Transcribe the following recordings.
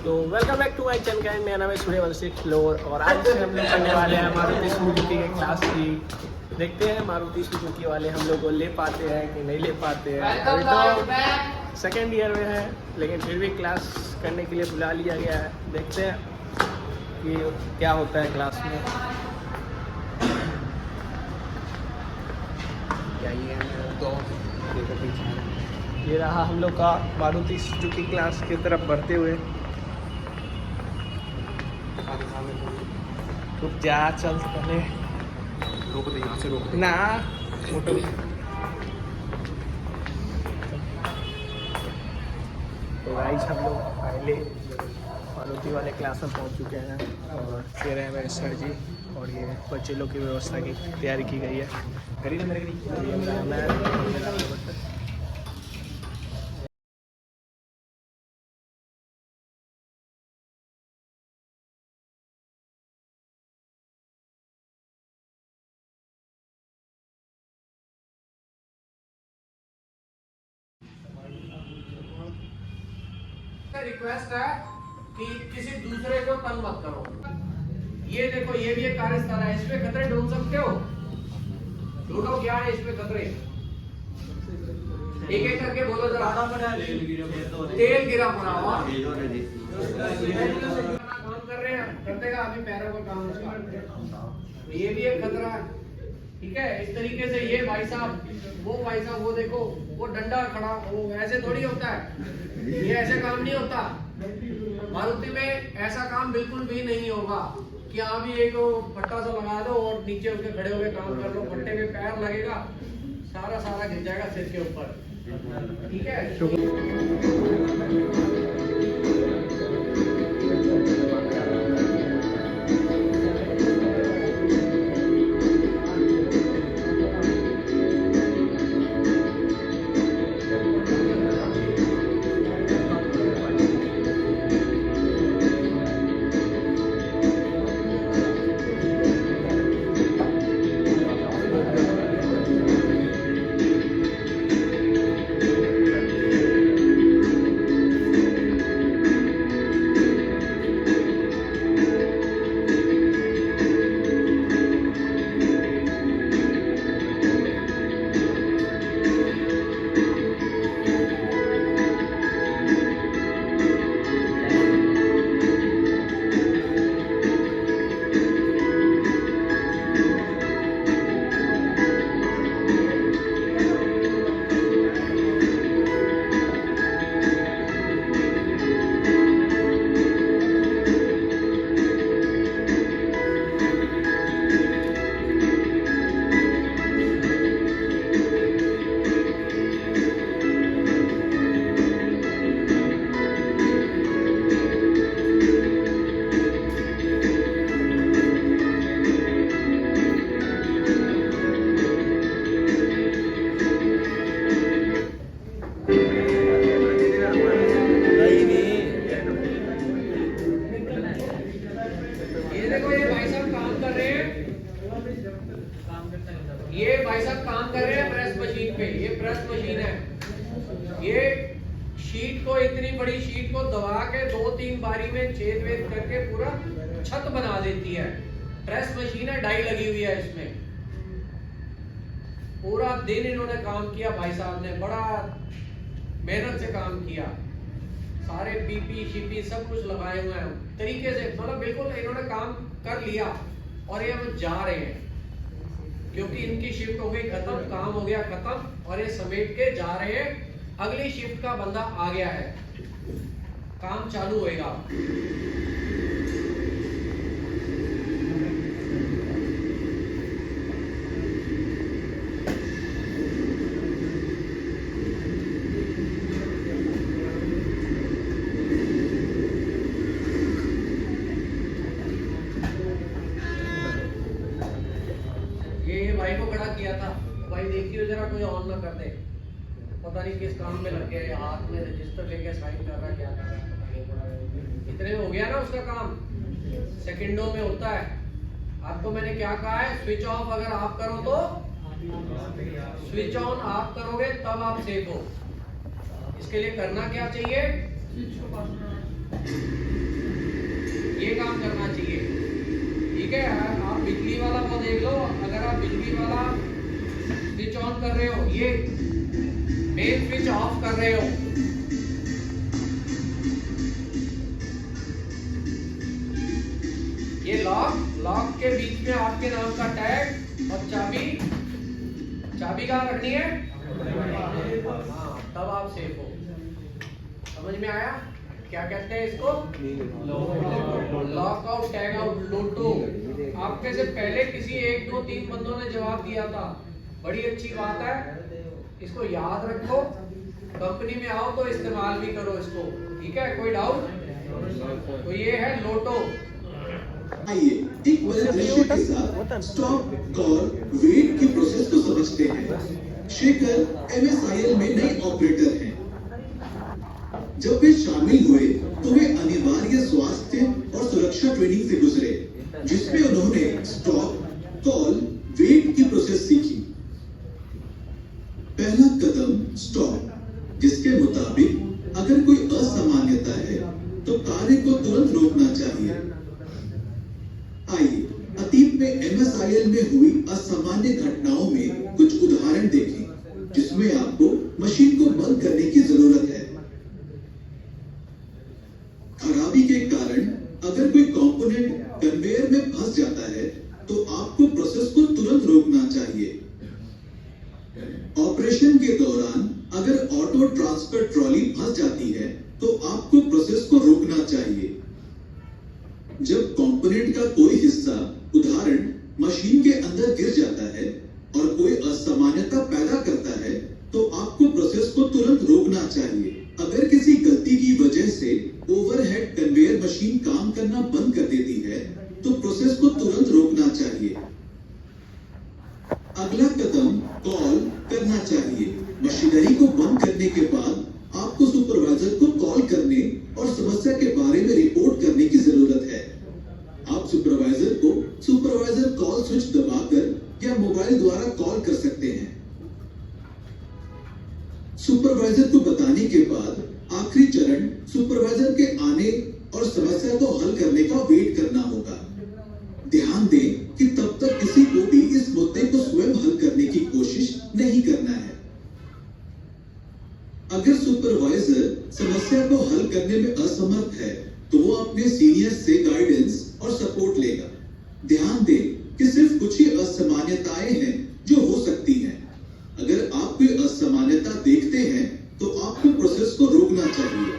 तो welcome back to my channel. मेरा नाम है सूर्यवंशी फ्लोर और आज से हम लोग करने वाले हैं मारुति सुजुकी के क्लास की। देखते हैं मारुति सुजुकी वाले हम लोग को ले पाते हैं कि नहीं ले पाते हैं। अभी तो सेकेंड ईयर में है लेकिन फिर भी क्लास करने के लिए बुला लिया गया है। देखते हैं कि क्या होता है क्लास में। ये रहा हम लोग का मारुति सुजुकी क्लास की तरफ बढ़ते हुए। रुक जा, चल पहले रोक दे, यहाँ से रोक दे। ना फोटो। तो गाइस हम लोग पहले मारुति वाले क्लास में पहुंच चुके हैं और ये रहे मेरे सर जी और ये बच्चे लोग की व्यवस्था की तैयारी की गई है। रिक्वेस्ट है कि किसी दूसरे को तंग मत करो। ये देखो, ये भी एक कार्यस्थल है, इस पे खतरे ढूंढ सकते हो। ढूंढो क्या है इस पे खतरे, एक एक करके बोलो जरा। तेल गिरा पड़ा हुआ काम कर रहे हैं, कर देगा अभी पैरों का काम उसका। ये भी एक खतरा है, ठीक है। इस तरीके से ये भाई साहब, वो भाई साहब, वो देखो वो डंडा खड़ा, वो ऐसे थोड़ी होता है, ये ऐसे काम नहीं होता। मारुति में ऐसा काम बिल्कुल भी नहीं होगा कि आप भी एक फट्टा सा लगा दो और नीचे उसके खड़े होकर काम कर लो। फट्टे में पैर लगेगा, सारा गिर जाएगा सिर के ऊपर, ठीक है। ये भाई साहब काम कर रहे हैं प्रेस मशीन पे। ये प्रेस मशीन है, ये शीट को, इतनी बड़ी शीट को दबा के 2-3 बारी में छेद वेद करके पूरा छत बना देती है। प्रेस मशीन है, डाई लगी हुई है इसमें। पूरा दिन इन्होंने काम किया, भाई साहब ने बड़ा मेहनत से काम किया। सारे पीपी शीपी सब कुछ लगाए हुए हैं तरीके से, मतलब बिल्कुल इन्होंने काम कर लिया और ये हम जा रहे हैं क्योंकि इनकी शिफ्ट हो गई खत्म, काम हो गया खत्म और ये समेट के जा रहे हैं। अगली शिफ्ट का बंदा आ गया है, काम चालू होएगा। ये भाई को खड़ा किया था, भाई देखिए जरा कोई ऑन ना कर दे, पता नहीं किस काम में लग गया, हाथ में रजिस्टर लेके साइन कर रहा है, क्या कर रहा है पता नहीं। इतने में हो गया ना उसका काम, सेकंडों में होता है। आपको मैंने क्या कहा है, स्विच ऑफ अगर आप करो तो स्विच ऑन आप करोगे तब आप सेफ हो। इसके लिए करना क्या चाहिए, ये काम करना चाहिए। ठीक है, आप बिजली वाला वो देख लो, अगर आप बिजली वाला स्विच ऑन कर रहे हो, ये मेन स्विच ऑफ कर रहे हो, ये लॉक के बीच में आपके नाम का टैग और चाबी कहाँ रखनी है? हाँ, तब आप सेफ हो। समझ में आया? क्या कहते हैं इसको? लॉक आउट, टैग आउट, लोटो। आप में से पहले किसी 1 2 3 बंदों ने जवाब दिया था, बड़ी अच्छी बात है, इसको याद रखो, कंपनी में आओ तो इस्तेमाल भी करो इसको। ठीक है, कोई डाउट? तो ये है लोटो। आइए एक परिदृश्य के साथ स्टॉप, कॉल, वेट की प्रोसेस को समझते हैं। शेखर MSIL में नए ऑपरेटर हैं। जब वे शामिल हुए तो वे अनिवार्य स्वास्थ्य और सुरक्षा ट्रेनिंग से गुजरे, जिसमें उन्होंने स्टॉप, कॉल, वेट की प्रोसेस सीखी। पहला कदम स्टॉप, जिसके मुताबिक अगर कोई असामान्यता है तो कार्य को तुरंत रोकना चाहिए। आइए अतीत में MSIL में हुई असामान्य घटनाओं में कुछ उदाहरण देखें, जिसमें आपको मशीन को बंद करने की जरूरत है। खराबी के कारण अगर कोई कंपोनेंट कन्वेयर में फंस जाता है तो आपको प्रोसेस को तुरंत रोकना चाहिए। ऑपरेशन के दौरान अगर ऑटो ट्रांसफर ट्रॉली फंस जाती है तो आपको प्रोसेस को रोकना चाहिए। जब कंपोनेंट का कोई हिस्सा, उदाहरण मशीन के अंदर गिर जाता है और कोई असामान्यता पैदा करता है तो आपको प्रोसेस को तुरंत रोकना चाहिए। अगर किसी गलती की वजह से ओवरहेड कन्वेयर मशीन काम करना बंद कर देती है तो प्रोसेस को तुरंत रोकना चाहिए। अगला कदम कॉल करना चाहिए। मशीनरी को बंद करने के बाद आपको सुपरवाइजर को कॉल करने और समस्या के बारे में रिपोर्ट करने की जरूरत है। आप सुपरवाइजर को सुपरवाइजर कॉल स्विच दबाकर या मोबाइल द्वारा कॉल कर सकते हैं। सुपरवाइजर को बताने के बाद आखिरी चरण सुपरवाइजर के आने और समस्या को हल करने का वेट करना होगा। ध्यान दें कि तब तक किसी को भी इस मुद्दे को स्वयं हल करने की कोशिश नहीं करना है। अगर सुपरवाइजर समस्या को हल करने में असमर्थ है तो वो अपने सीनियर से गाइडेंस और सपोर्ट लेगा। ध्यान दें कि सिर्फ कुछ ही असामान्यताएं हैं जो हो सकती हैं। अगर आप कोई असामान्यता देखते हैं तो आपको प्रोसेस को रोकना चाहिए।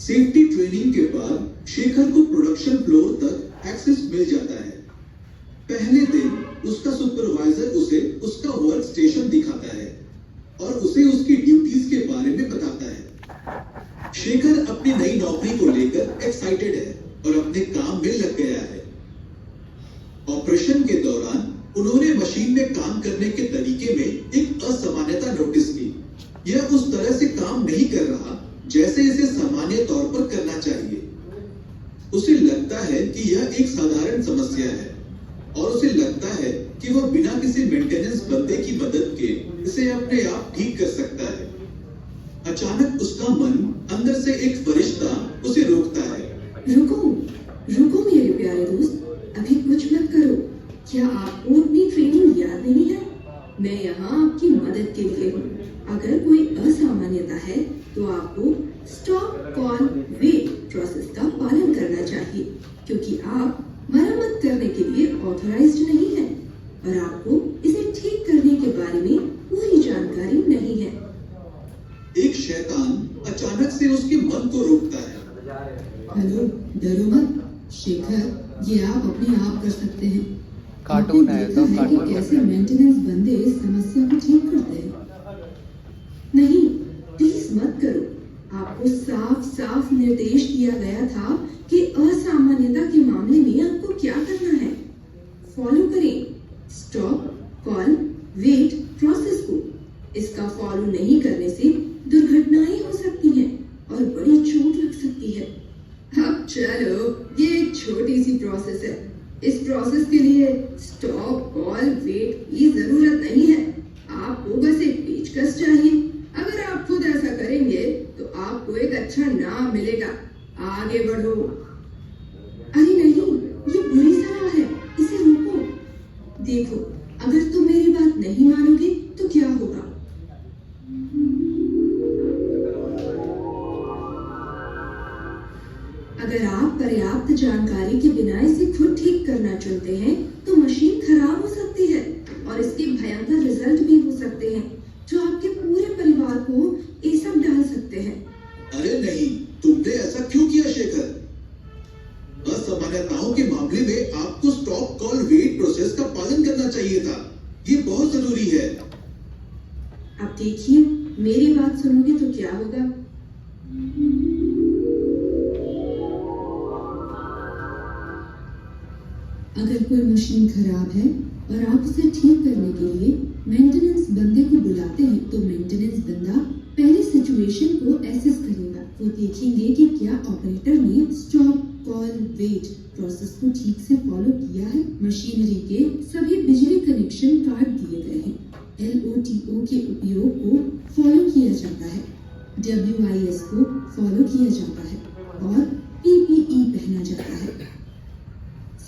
सेफ्टी ट्रेनिंग के बाद शेखर को प्रोडक्शन फ्लोर तक एक्सेस मिल जाता है। पहले दिन उसका सुपरवाइजर उसे उसका वर्क स्टेशन दिखाता है और उसे उसकी ड्यूटीज के बारे में बताता है। शेखर अपनी नई नौकरी को लेकर एक्साइटेड है और अपने काम में लग गया है। ऑपरेशन के दौरान उन्होंने मशीन में काम करने के तरीके में एक असामान्यता नोटिस की। यह उस तरह से काम नहीं कर रहा जैसे इसे सामान्य तौर पर करना चाहिए। उसे लगता है कि यह एक साधारण समस्या है और उसे लगता है कि वह बिना किसी मेंटेनेंस बंदे की मदद के इसे अपने आप ठीक कर सकता है। अचानक उसका मन अंदर से एक फरिश्ता उसे रोकता है। रुको मेरे प्यारे दोस्त, अभी कुछ मत करो। क्या आपको अपनी ट्रेनिंग याद नहीं है? मैं यहाँ आपकी मदद के लिए हूँ। अगर कोई असामान्यता है तो आपको स्टॉप, कॉल, वेट प्रोसेस का पालन करना चाहिए, क्योंकि आप मरम्मत करने के लिए ऑथराइज्ड नहीं हैं और आपको इसे ठीक करने के बारे में पूरी जानकारी नहीं है। एक शैतान अचानक से उसके मन को रोकता है। हेलो, डरो मत शेखर, ये आप अपने आप कर सकते हैं। कार्टून है तो आपने देखा कार्टून कि कैसे मेंटेनेंस बंदे समस्या को ठीक करते हैं। नहीं, प्लीज मत करो। आपको साफ निर्देश दिया गया था कि असामान्यता के मामले में आपको क्या करना है। फॉलो करें स्टॉप, कॉल, वेट प्रोसेस को। इसका फॉलो नहीं करने से दुर्घटनाएं हो सकती हैं और बड़ी चोट लग सकती है। अब चलो, ये एक छोटी सी प्रोसेस है। इस प्रोसेस के लिए स्टॉप, कॉल, वेट की जरूरत नहीं है। आपको बस एक पेचकस चाहिए। अगर आप खुद ऐसा करेंगे तो आपको एक अच्छा नाम मिलेगा। आगे बढ़ो। अरे नहीं, ये बुरी सलाह है, इसे रोको। देखो, अगर तुम मेरी बात नहीं मानोगे तो क्या होगा? अगर आप पर्याप्त जानकारी के बिना इसे खुद ठीक करना चुनते हैं तो मशीन खराब हो सकती है और इसके भयंकर रिजल्ट भी हो सकते हैं जो आपके पूरे परिवार को ये सब डाल सकते हैं। अरे नहीं, तुमने ऐसा क्यों किया शेखर? असामान्यताओं के मामले में आपको स्टॉप कॉल वेट प्रोसेस का पालन करना चाहिए था। ये बहुत जरूरी है। अब देखिए, मेरी बात सुनोगे तो क्या होगा? अगर कोई मशीन खराब है और आप उसे ठीक करने के लिए मेंटेनेंस बंदे को बुलाते हैं तो मेंटेनेंस बंदा पहले सिचुएशन को एसेस करेगा। वो देखेंगे कि क्या ऑपरेटर ने स्टॉप कॉल वेट प्रोसेस को ठीक से फॉलो किया है। मशीनरी के सभी बिजली कनेक्शन काट दिए गए हैं। LOTO के उपयोग को फॉलो किया जाता है, WIS को फॉलो किया जाता है और PPE पहना जाता है।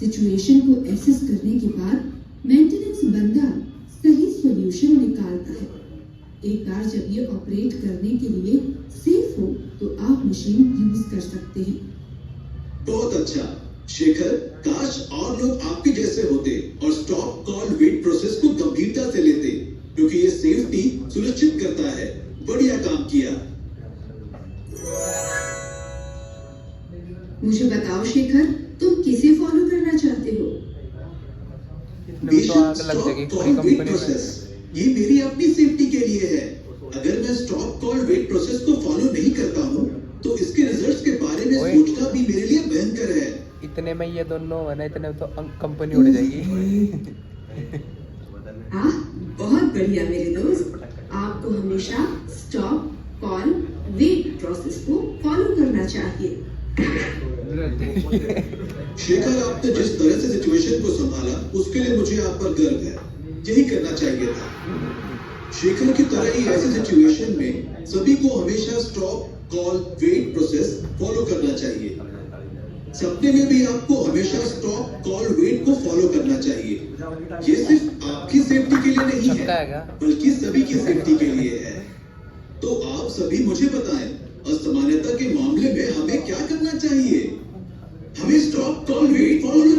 सिचुएशन को एसेस करने के बाद मेंटेनेंस बंदा सही सॉल्यूशन निकालता है। एक बार जब ये ऑपरेट करने के लिए सेफ हो तो आप मशीन यूज कर सकते हैं। बहुत अच्छा शेखर, काश और लोग आपके जैसे होते और स्टॉप कॉल वेट प्रोसेस को गंभीरता से लेते, क्योंकि ये सेफ्टी सुनिश्चित करता है। बढ़िया काम किया। मुझे बताओ शेखर, तुम किसे फॉलो करना चाहते हो? तो आग लग जाएगी पूरी कंपनी में। ये मेरी अपनी सेफ्टी के लिए है। अगर मैं स्टॉप कॉल वेट प्रोसेस को फॉलो नहीं करता हूँ तो इसके रिजल्ट्स के बारे में सोचना भी मेरे लिए भयंकर है। इतने में ये दोनों है ना, इतने में तो कंपनी उड़ जाएगी। बहुत बढ़िया मेरे दोस्त, आपको हमेशा स्टॉप कॉल वेट प्रोसेस को फॉलो करना चाहिए। शेखर, आपने जिस तरह से सिचुएशन को संभाला उसके लिए मुझे आप पर गर्व है। यही करना चाहिए था। शेखर की तरह ही ऐसी सिचुएशन में सभी को हमेशा stop call wait process follow करना चाहिए। सपने में भी आपको हमेशा स्टॉप कॉल वेट को फॉलो करना चाहिए। ये सिर्फ आपकी सेफ्टी के लिए नहीं है, बल्कि सभी की सेफ्टी के लिए है। तो आप सभी मुझे बताएं, असामान्यता के मामले में हमें क्या करना चाहिए? हमें स्टॉप कॉल वेट फॉलो करना